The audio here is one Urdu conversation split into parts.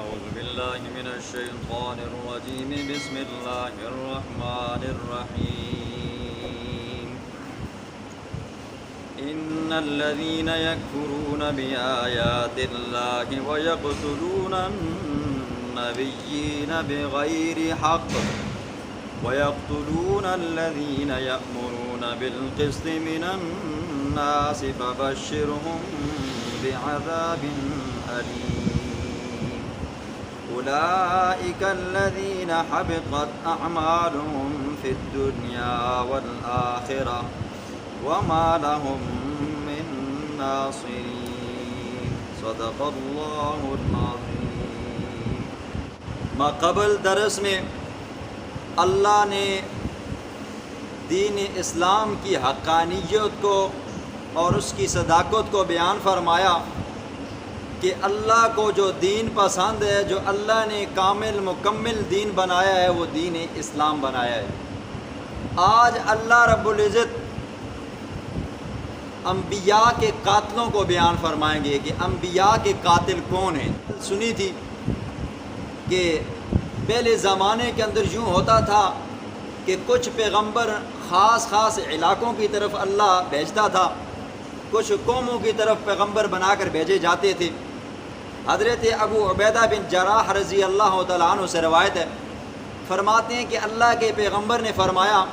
أعوذ بالله من الشيطان الرجيم بسم الله الرحمن الرحيم إن الذين يكفرون بآيات الله ويقتلون النبيين بغير حق ويقتلون الذين يأمرون بالقسط من الناس فبشرهم بعذاب أليم أولئك الذين حبطت أعمالهم في الدنيا والآخرة وما لهم من ناصرين صدق الله العظيم. ماقبل درس میں اللہ نے دین اسلام کی حقانیت کو اور اس کی صداقت کو بیان فرمایا کہ اللہ کو جو دین پسند ہے، جو اللہ نے کامل مکمل دین بنایا ہے، وہ دین اسلام بنایا ہے. آج اللہ رب العزت انبیاء کے قاتلوں کو بیان فرمائیں گے کہ انبیاء کے قاتل کون ہیں. سنی تھی کہ پہلے زمانے کے اندر یوں ہوتا تھا کہ کچھ پیغمبر خاص علاقوں کی طرف اللہ بھیجتا تھا، کچھ قوموں کی طرف پیغمبر بنا کر بھیجے جاتے تھے. حضرت ابو عبیدہ بن جراح رضی اللہ تعالیٰ عنہ سے روایت ہے، فرماتے ہیں کہ اللہ کے پیغمبر نے فرمایا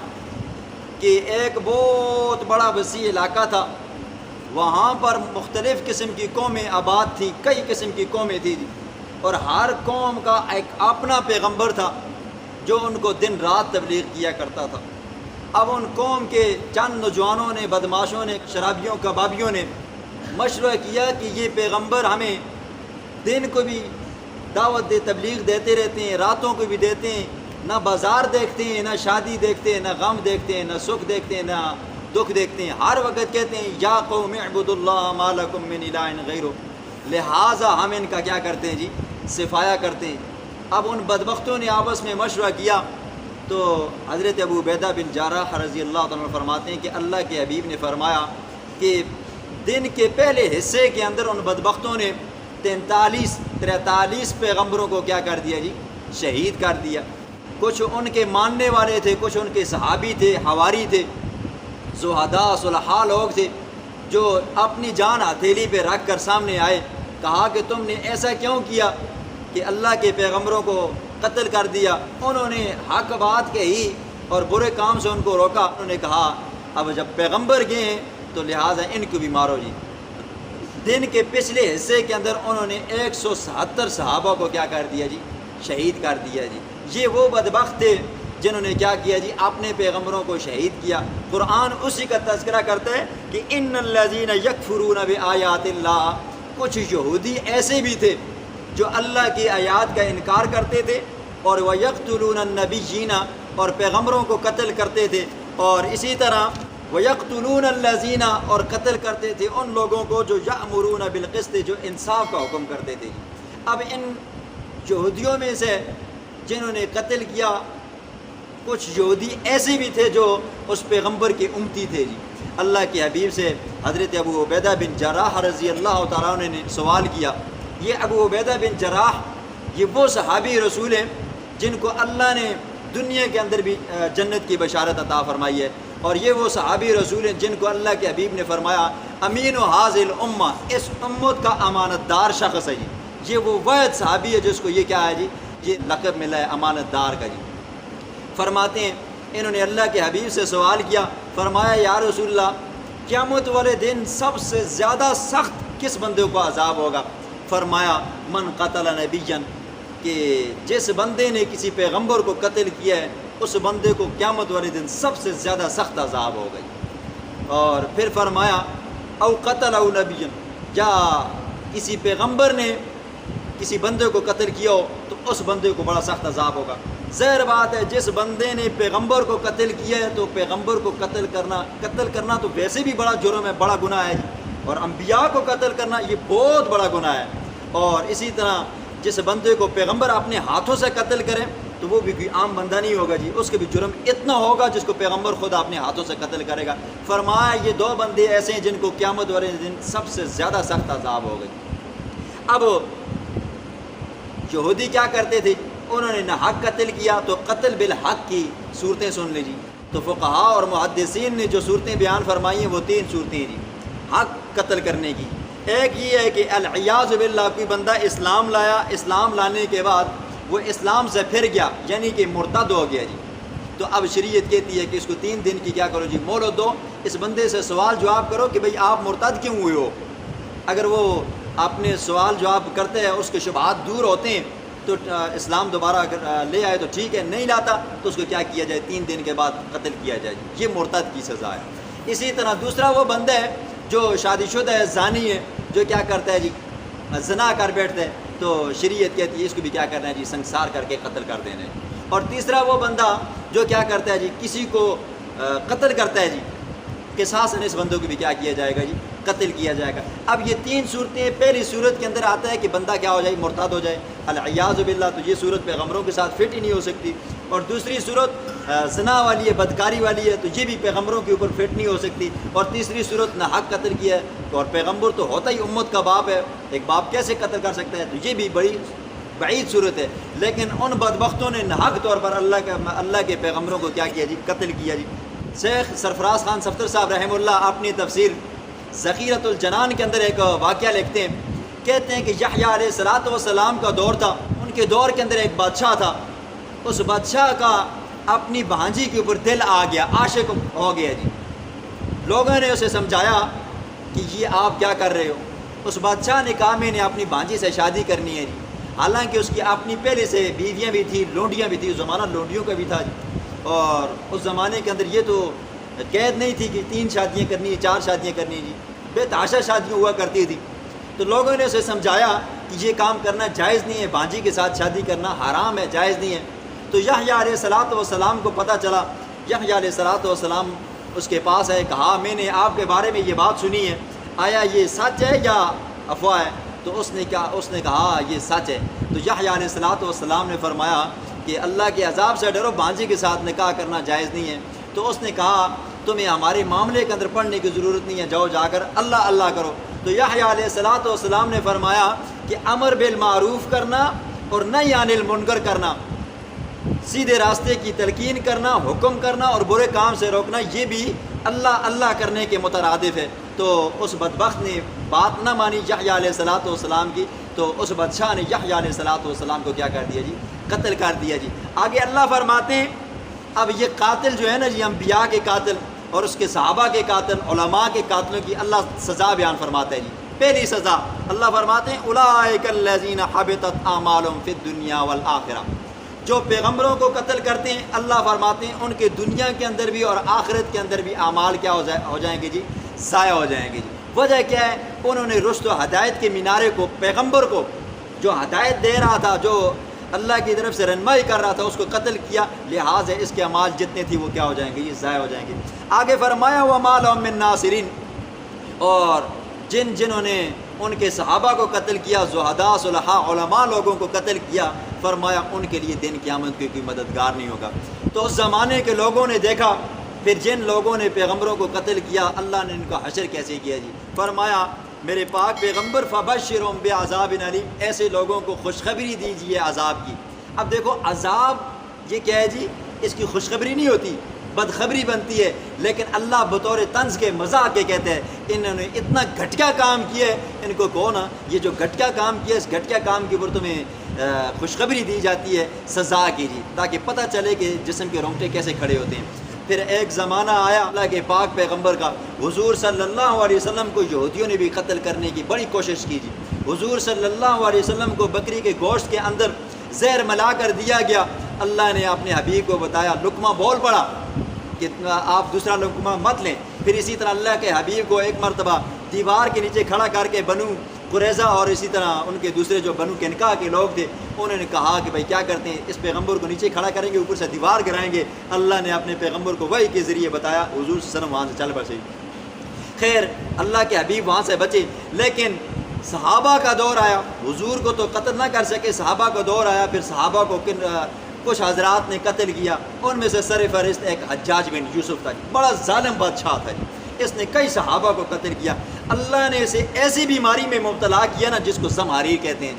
کہ ایک بہت بڑا وسیع علاقہ تھا، وہاں پر مختلف قسم کی قومیں آباد تھیں، کئی قسم کی قومیں تھیں، اور ہر قوم کا ایک اپنا پیغمبر تھا جو ان کو دن رات تبلیغ کیا کرتا تھا. اب ان قوم کے چند نوجوانوں نے، بدماشوں نے، شرابیوں کبابیوں نے مشورہ کیا کہ یہ پیغمبر ہمیں دن کو بھی دعوت تبلیغ دیتے رہتے ہیں، راتوں کو بھی دیتے ہیں، نہ بازار دیکھتے ہیں، نہ شادی دیکھتے ہیں، نہ غم دیکھتے ہیں، نہ سکھ دیکھتے ہیں، نہ دکھ دیکھتے ہیں. ہر وقت کہتے ہیں یا قوم اعبدوا اللہ ما لکم من الہ غیرہ، لہٰذا ہم ان کا کیا کرتے ہیں جی، صفایا کرتے ہیں. اب ان بدبختوں نے آپس میں مشورہ کیا تو حضرت ابو عبیدہ بن جراح رضی اللہ عنہ فرماتے ہیں کہ اللہ کے حبیب نے فرمایا کہ دن کے پہلے حصے کے اندر ان بدبختوں نے 43 پیغمبروں کو کیا کر دیا جی، شہید کر دیا. کچھ ان کے ماننے والے تھے، کچھ ان کے صحابی تھے، حواری تھے، زہداء صلحاء لوگ تھے جو اپنی جان ہتھیلی پہ رکھ کر سامنے آئے. کہا کہ تم نے ایسا کیوں کیا کہ اللہ کے پیغمبروں کو قتل کر دیا؟ انہوں نے حق بات کہی اور برے کام سے ان کو روکا. انہوں نے کہا اب جب پیغمبر گئے ہیں تو لہٰذا ان کو بھی مارو جی. دن کے پچھلے حصے کے اندر انہوں نے 177 صحابہ کو کیا کر دیا جی، شہید کر دیا جی. یہ وہ بدبخت تھے جنہوں نے کیا کیا جی، اپنے پیغمبروں کو شہید کیا. قرآن اسی کا تذکرہ کرتا ہے کہ ان الذین یکفرون بآیات اللہ. کچھ یہودی ایسے بھی تھے جو اللہ کی آیات کا انکار کرتے تھے، اور وَيَقْتُلُونَ النَّبِيِّينَ، اور پیغمبروں کو قتل کرتے تھے، اور اسی طرح وَيَقْتُلُونَ الَّذِينَ، اور قتل کرتے تھے ان لوگوں کو جو یأمرون بالقسط، جو انصاف کا حکم کرتے تھے. اب ان یہودیوں میں سے جنہوں نے قتل کیا، کچھ یہودی ایسے بھی تھے جو اس پیغمبر کے امتی تھے جی. اللہ کے حبیب سے حضرت ابو عبیدہ بن جراح رضی اللہ تعالیٰ عنہ نے سوال کیا. یہ ابو عبیدہ بن جراح یہ وہ صحابی رسول ہیں جن کو اللہ نے دنیا کے اندر بھی جنت کی بشارت عطا فرمائی ہے، اور یہ وہ صحابی رسول ہیں جن کو اللہ کے حبیب نے فرمایا امین و حاضل الامہ، اس امت کا امانت دار شخص ہے جی. یہ وہ واحد صحابی ہے جس کو یہ کیا ہے جی، یہ لقب ملا ہے امانت دار کا جی. فرماتے ہیں انہوں نے اللہ کے حبیب سے سوال کیا، فرمایا یا رسول اللہ قیامت والے دن سب سے زیادہ سخت کس بندے کو عذاب ہوگا؟ فرمایا من قتل نبیًا، کہ جس بندے نے کسی پیغمبر کو قتل کیا ہے اس بندے کو قیامت والے دن سب سے زیادہ سخت عذاب ہوگا. اور پھر فرمایا او قتل او نبیًا، یا کسی پیغمبر نے کسی بندے کو قتل کیا ہو تو اس بندے کو بڑا سخت عذاب ہوگا. ظاہر بات ہے جس بندے نے پیغمبر کو قتل کیا ہے تو پیغمبر کو قتل کرنا تو ویسے بھی بڑا جرم ہے، بڑا گناہ ہے جی. اور انبیاء کو قتل کرنا یہ بہت بڑا گناہ ہے. اور اسی طرح جس بندے کو پیغمبر اپنے ہاتھوں سے قتل کرے تو وہ بھی کوئی عام بندہ نہیں ہوگا جی، اس کے بھی جرم اتنا ہوگا جس کو پیغمبر خود اپنے ہاتھوں سے قتل کرے گا. فرمایا یہ 2 بندے ایسے ہیں جن کو قیامت والے دن سب سے زیادہ سخت عذاب ہوگا. اب یہودی کیا کرتے تھے، انہوں نے نہ حق قتل کیا تو قتل بالحق کی صورتیں سن لی جی۔ تو فقہا اور محدثین نے جو صورتیں بیان فرمائی ہیں وہ 3 صورتیں جی حق قتل کرنے کی۔ ایک یہ ہے کہ العیاذ باللہ کوئی بندہ اسلام لایا، اسلام لانے کے بعد وہ اسلام سے پھر گیا، یعنی کہ مرتد ہو گیا جی، تو اب شریعت کہتی ہے کہ اس کو 3 دن کی کیا کرو جی مہلت دو، اس بندے سے سوال جواب کرو کہ بھئی آپ مرتد کیوں ہوئے ہو۔ اگر وہ اپنے سوال جواب کرتے ہیں، اس کے شبہات دور ہوتے ہیں تو اسلام دوبارہ اگر لے آئے تو ٹھیک ہے، نہیں لاتا تو اس کو کیا کیا جائے 3 دن کے بعد قتل کیا جائے جی، یہ مرتد کی سزا ہے۔ اسی طرح دوسرا وہ بندہ ہے جو شادی شدہ ہے، زانی ہے، جو کیا کرتا ہے جی زنا کر بیٹھتا ہے، تو شریعت کہتی ہے اس کو بھی کیا کرنا ہے جی سنسار کر کے قتل کر دینا ہے۔ اور تیسرا وہ بندہ جو کیا کرتا ہے جی کسی کو قتل کرتا ہے جی، قصاصاً اس بندوں کو بھی کیا کیا جائے گا جی قتل کیا جائے گا۔ اب یہ 3 صورتیں، پہلی صورت کے اندر آتا ہے کہ بندہ کیا ہو جائے مرتد ہو جائے العیاذ باللہ، تو یہ صورت پیغمبروں کے ساتھ فٹ ہی نہیں ہو سکتی۔ اور دوسری صورت زنا والی ہے، بدکاری والی ہے، تو یہ بھی پیغمبروں کے اوپر فٹ نہیں ہو سکتی۔ اور تیسری صورت نہ حق قتل کیا ہے، اور پیغمبر تو ہوتا ہی امت کا باپ ہے، ایک باپ کیسے قتل کر سکتا ہے، تو یہ بھی بڑی بعید صورت ہے۔ لیکن ان بدبختوں نے ناحق طور پر اللہ کے پیغمبروں کو کیا کیا جی قتل کیا جی۔ شیخ سرفراز خان صفدر صاحب رحمہ اللہ اپنی تفسیر ذخیرۃ الجنان کے اندر ایک واقعہ لکھتے ہیں، کہتے ہیں کہ یحییٰ علیہ الصلوۃ والسلام کا دور تھا، ان کے دور کے اندر ایک بادشاہ تھا، اس بادشاہ کا اپنی بھانجی کے اوپر دل آ گیا، عاشق ہو گیا جی۔ لوگوں نے اسے سمجھایا کہ یہ آپ کیا کر رہے ہو، اس بادشاہ نے کہا میں نے اپنی بھانجی سے شادی کرنی ہے جی، حالانکہ اس کی اپنی پہلے سے بیویاں بھی تھیں، لونڈیاں بھی تھیں، اس زمانہ لونڈیوں کا بھی تھا جی، اور اس زمانے کے اندر یہ تو قید نہیں تھی کہ 3 شادیاں کرنی ہے، 4 شادیاں کرنی ہے جی، بے تحاشا شادیاں ہوا کرتی تھی۔ تو لوگوں نے اسے سمجھایا کہ یہ کام کرنا جائز نہیں ہے، بھانجی کے ساتھ شادی کرنا حرام ہے، جائز نہیں ہے۔ تو یحییٰ علیہ الصلوۃ والسلام کو پتہ چلا، یحییٰ علیہ الصلوۃ والسلام اس کے پاس آئے، کہا میں نے آپ کے بارے میں یہ بات سنی ہے، آیا یہ سچ ہے یا افواہ ہے؟ تو اس نے کہا یہ سچ ہے۔ تو یحییٰ علیہ الصلوۃ والسلام نے فرمایا کہ اللہ کے عذاب سے ڈرو، بھانجی کے ساتھ نکاح کرنا جائز نہیں ہے۔ تو اس نے کہا تمہیں ہمارے معاملے کے اندر پڑھنے کی ضرورت نہیں ہے، جاؤ جا کر اللہ اللہ کرو۔ تو یحییٰ علیہ الصلوۃ والسلام نے فرمایا کہ امر بالمعروف کرنا اور نہی عن المنکر کرنا، سیدھے راستے کی تلقین کرنا، حکم کرنا اور برے کام سے روکنا، یہ بھی اللہ اللہ کرنے کے مترادف ہے۔ تو اس بدبخت نے بات نہ مانی یحییٰ علیہ الصلوۃ والسلام کی، تو اس بادشاہ نے یحییٰ علیہ الصلوۃ والسلام کو کیا کر دیا جی قتل کر دیا جی۔ آگے اللہ فرماتے ہیں اب یہ قاتل جو ہے نا جی، انبیاء کے قاتل اور اس کے صحابہ کے قاتل، علماء کے قاتلوں کی اللہ سزا بیان فرماتا ہے جی۔ پہلی سزا اللہ فرماتے ہیں اولئک الذین حبطت اعمالهم فی الدنیا والآخرہ، جو پیغمبروں کو قتل کرتے ہیں اللہ فرماتے ہیں ان کے دنیا کے اندر بھی اور آخرت کے اندر بھی اعمال کیا ہو جائیں گے جی ضائع ہو جائیں گے جی۔ وجہ کیا ہے؟ انہوں نے رشد و ہدایت کے مینارے کو، پیغمبر کو جو ہدایت دے رہا تھا، جو اللہ کی طرف سے رہنمائی کر رہا تھا، اس کو قتل کیا، لہٰذا اس کے اعمال جتنے تھے وہ کیا ہو جائیں گے یہ ضائع ہو جائیں گے۔ آگے فرمایا وَمَا لَهُم مِّن ناصرین، اور جنہوں نے ان کے صحابہ کو قتل کیا، زہداء صلحاء علماء لوگوں کو قتل کیا، فرمایا ان کے لیے دن قیامت کے کوئی مددگار نہیں ہوگا۔ تو اس زمانے کے لوگوں نے دیکھا پھر جن لوگوں نے پیغمبروں کو قتل کیا اللہ نے ان کا حشر کیسے کیا جی، فرمایا میرے پاک پیغمبر فبشرہم بعذاب علیم، ایسے لوگوں کو خوشخبری دیجیے عذاب کی۔ اب دیکھو عذاب یہ کیا ہے جی، اس کی خوشخبری نہیں ہوتی، بدخبری بنتی ہے، لیکن اللہ بطور طنز کے مذاق کے کہتے ہیں انہوں نے اتنا گھٹیا کام کیا ہے، ان کو کہو نا یہ جو گھٹیا کام کیا ہے، اس گھٹیا کام کے اوپر تمہیں خوشخبری دی جاتی ہے سزا کی جی، تاکہ پتہ چلے کہ جسم کے رونگٹے کیسے کھڑے ہوتے ہیں۔ پھر ایک زمانہ آیا اللہ کے پاک پیغمبر کا، حضور صلی اللہ علیہ وسلم کو یہودیوں نے بھی قتل کرنے کی بڑی کوشش کی جی۔ حضور صلی اللہ علیہ وسلم کو بکری کے گوشت کے اندر زہر ملا کر دیا گیا، اللہ نے اپنے حبیب کو بتایا، لقمہ بول پڑا کہ آپ دوسرا لقمہ مت لیں۔ پھر اسی طرح اللہ کے حبیب کو ایک مرتبہ دیوار کے نیچے کھڑا کر کے بنو قریظہ اور اسی طرح ان کے دوسرے جو بنو کنکا کے لوگ تھے انہوں نے کہا کہ بھائی کیا کرتے ہیں، اس پیغمبر کو نیچے کھڑا کریں گے، اوپر سے دیوار گرائیں گے۔ اللہ نے اپنے پیغمبر کو وحی کے ذریعے بتایا، حضور صلی اللہ علیہ وسلم وہاں سے چل بسے۔ خیر اللہ کے حبیب وہاں سے بچے، لیکن صحابہ کا دور آیا، حضور کو تو قتل نہ کر سکے، صحابہ کا دور آیا، پھر صحابہ کو کچھ حضرات نے قتل کیا۔ ان میں سے سر فہرست ایک حجاج بن یوسف تھا، بڑا ظالم بادشاہ تھا، اس نے کئی صحابہ کو قتل کیا۔ اللہ نے اسے ایسی بیماری میں مبتلا کیا نا جس کو زمہریر کہتے ہیں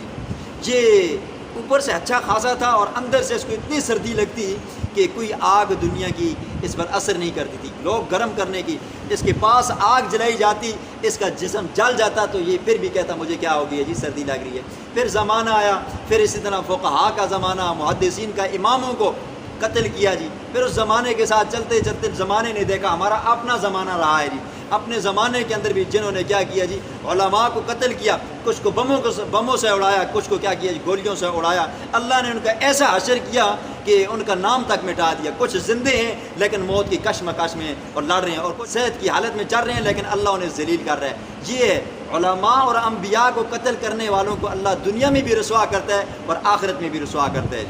جی، یہ اوپر سے اچھا خاصا تھا اور اندر سے اس کو اتنی سردی لگتی کہ کوئی آگ دنیا کی اس پر اثر نہیں کرتی تھی. لوگ گرم کرنے کی اس کے پاس آگ جلائی جاتی، اس کا جسم جل جاتا تو یہ پھر بھی کہتا مجھے کیا ہو گئی ہے جی، سردی لگ رہی ہے. پھر زمانہ آیا، پھر اسی طرح فقہاء کا زمانہ، محدثین کا، اماموں کو قتل کیا جی. پھر اس زمانے کے ساتھ چلتے چلتے زمانے نے دیکھا ہمارا اپنا زمانہ رہا ہے جی. اپنے زمانے کے اندر بھی جنہوں نے کیا کیا جی، علماء کو قتل کیا، کچھ کو بموں سے اڑایا، کچھ کو کیا کیا جی، گولیوں سے اڑایا. اللہ نے ان کا ایسا حشر کیا کہ ان کا نام تک مٹا دیا. کچھ زندے ہیں لیکن موت کی کشمکش میں اور لڑ رہے ہیں، اور کچھ صحت کی حالت میں چل رہے ہیں لیکن اللہ انہیں ذلیل کر رہا ہے. یہ ہے علماء اور انبیاء کو قتل کرنے والوں کو اللہ دنیا میں بھی رسوا کرتا ہے اور آخرت میں بھی رسوا کرتا ہے.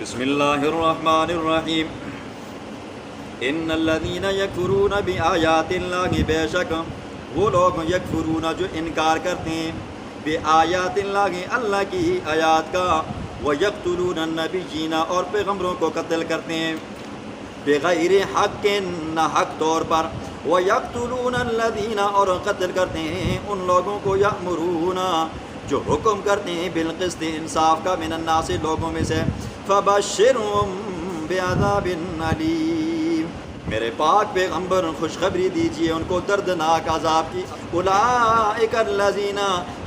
بسم اللہ الرحمن الرحیم. ان الذین یکفرون بآیات اللہ، بے شک وہ لوگ یکفرون جو انکار کرتے ہیں، بآیات اللہ اللہ کی آیات کا، ویقتلون النبیین اور پیغمبروں کو قتل کرتے ہیں، بغیر حق نہ حق طور پر، ویقتلون الذین اور قتل کرتے ہیں ان لوگوں کو، یأمرون جو حکم کرتے ہیں، بالقسط انصاف کا، من الناس لوگوں میں سے، فبشرہم بعذاب علیم میرے پاک پیغمبر خوشخبری دیجئے ان کو دردناک عذاب کی. اولئک الذین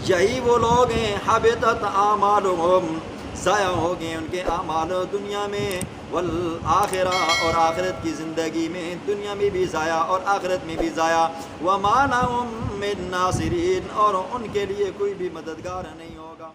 یہی وہ لوگ ہیں، حبطت اعمالہم ضائع ہو گئے ان کے اعمال دنیا میں، والآخرہ اور آخرت کی زندگی میں، دنیا میں بھی ضائع اور آخرت میں بھی ضائع. وما لہم من ناصرین اور ان کے لیے کوئی بھی مددگار نہیں ہوگا.